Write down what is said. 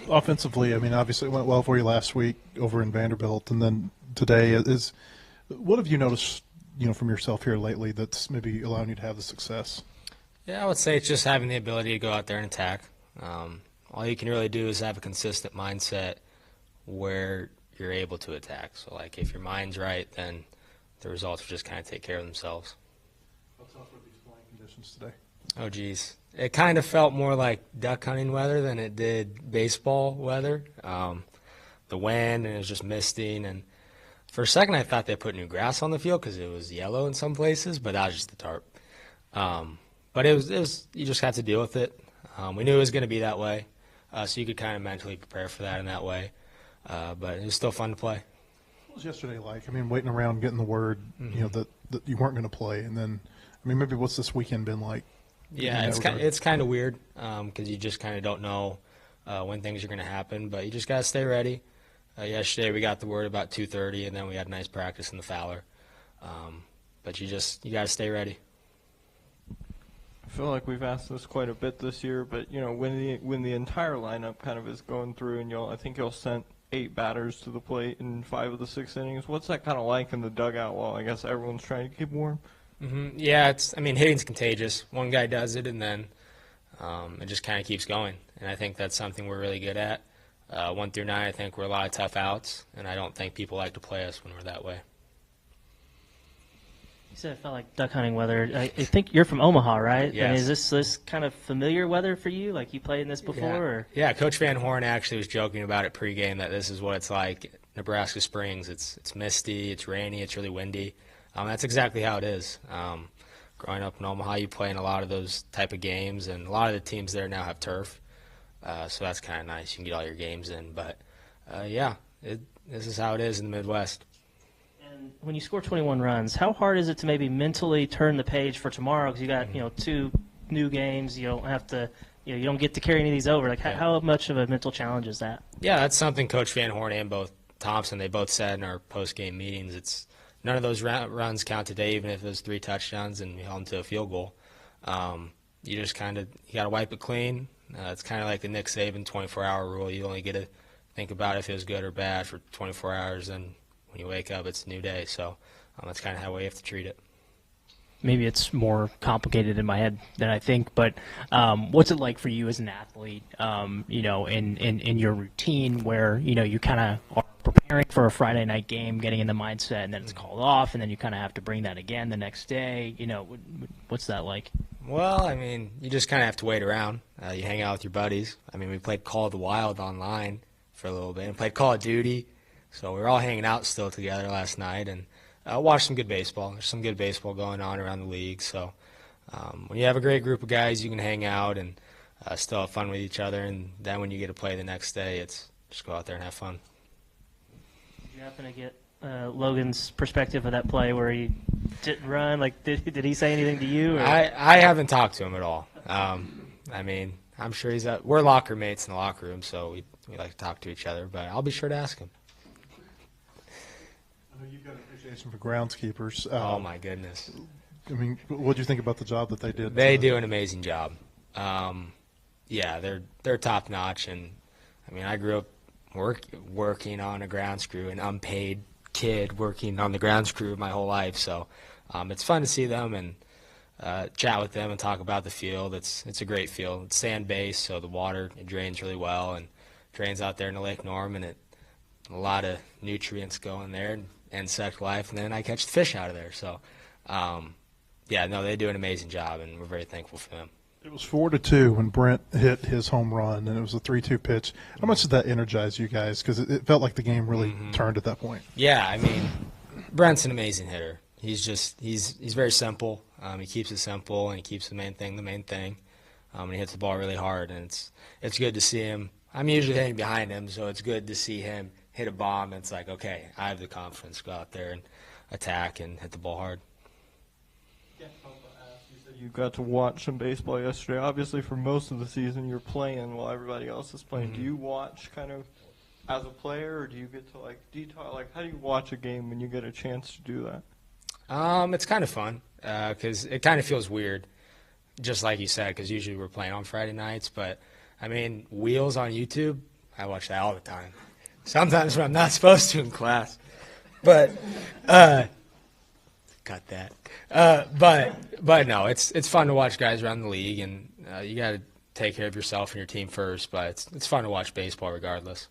offensively, I mean, obviously it went well for you last week over in Vanderbilt, and then today is. What have you noticed, from yourself here lately that's maybe allowing you to have the success? Yeah, I would say it's just having the ability to go out there and attack. All you can really do is have a consistent mindset where you're able to attack. So, like, if your mind's right, then the results will just kind of take care of themselves. How tough were these playing conditions today? Oh, geez. It kind of felt more like duck hunting weather than it did baseball weather. The wind, and it was just misting. And for a second, I thought they put new grass on the field because it was yellow in some places, but that was just the tarp. But it was you just have to deal with it. We knew it was going to be that way, so you could kind of mentally prepare for that in that way. But it was still fun to play. What was yesterday like? I mean, waiting around, getting the word, that you weren't going to play, and then, I mean, maybe what's this weekend been like? Yeah, it's kind of weird because you just kind of don't know when things are going to happen, but you just got to stay ready. Yesterday we got the word about 2:30, and then we had a nice practice in the Fowler. But you got to stay ready. I feel like we've asked this quite a bit this year, but when the entire lineup kind of is going through, and I think you'll send 8 batters to the plate in 5 of the 6 innings. What's that kind of like in the dugout while I guess everyone's trying to keep warm? Yeah, hitting's contagious. One guy does it, and then it just kind of keeps going. And I think that's something we're really good at. 1 through 9, I think we're a lot of tough outs, and I don't think people like to play us when we're that way. You said it felt like duck hunting weather. I think you're from Omaha, right? Yes. I mean, is this kind of familiar weather for you? Like you played in this before? Yeah. Or? Yeah, Coach Van Horn actually was joking about it pregame that this is what it's like. Nebraska Springs, it's misty, it's rainy, it's really windy. That's exactly how it is. Growing up in Omaha, you play in a lot of those type of games, and a lot of the teams there now have turf. So that's kind of nice. You can get all your games in. But, this is how it is in the Midwest. And when you score 21 runs, how hard is it to maybe mentally turn the page for tomorrow? Because you got 2 new games. You don't have to, you don't get to carry any of these over. Like how much of a mental challenge is that? Yeah, that's something Coach Van Horn and both Thompson, they both said in our post-game meetings. It's none of those runs count today, even if it was 3 touchdowns and we held them to a field goal. You just you got to wipe it clean. It's kind of like the Nick Saban 24-hour rule. You only get to think about if it was good or bad for 24 hours, and when you wake up, it's a new day. So that's kind of how we have to treat it. Maybe it's more complicated in my head than I think, but what's it like for you as an athlete, in your routine where, you kind of are preparing for a Friday night game, getting in the mindset, and then it's called off, and then you kind of have to bring that again the next day. What's that like? Well, you just kind of have to wait around. You hang out with your buddies. We played Call of the Wild online for a little bit and played Call of Duty. So we were all hanging out still together last night and watched some good baseball. There's some good baseball going on around the league. So when you have a great group of guys, you can hang out and still have fun with each other. And then when you get to play the next day, it's just go out there and have fun. Did you happen to get Logan's perspective of that play where he didn't run? Like, did he say anything to you? Or? I haven't talked to him at all. I'm sure we're locker mates in the locker room, so we like to talk to each other. But I'll be sure to ask him. I know you've got an appreciation for groundskeepers. Oh, my goodness. What do you think about the job that they did? They do an amazing job. They're top notch, and I grew up working on a grounds crew, an unpaid kid working on the grounds crew my whole life. So it's fun to see them and chat with them and talk about the field. It's a great field. It's sand-based, so the water it drains really well and drains out there into Lake Norman. A lot of nutrients go in there and insect life, and then I catch the fish out of there. So, they do an amazing job, and we're very thankful for them. It was 4-2 when Brent hit his home run, and it was a 3-2 pitch. How much did that energize you guys? Because it felt like the game really turned at that point. Yeah, Brent's an amazing hitter. He's very simple. He keeps it simple, and he keeps the main thing. And he hits the ball really hard, and it's good to see him. I'm usually hitting behind him, so it's good to see him hit a bomb. And it's like, okay, I have the confidence to go out there and attack and hit the ball hard. You got to watch some baseball yesterday. Obviously, for most of the season, you're playing while everybody else is playing. Do you watch kind of as a player, or do you get to how do you watch a game when you get a chance to do that? It's kind of fun because it kind of feels weird, just like you said, because usually we're playing on Friday nights. But Wheels on YouTube, I watch that all the time. Sometimes when I'm not supposed to in class. But cut that. But no, it's fun to watch guys around the league, and you got to take care of yourself and your team first. But it's fun to watch baseball regardless.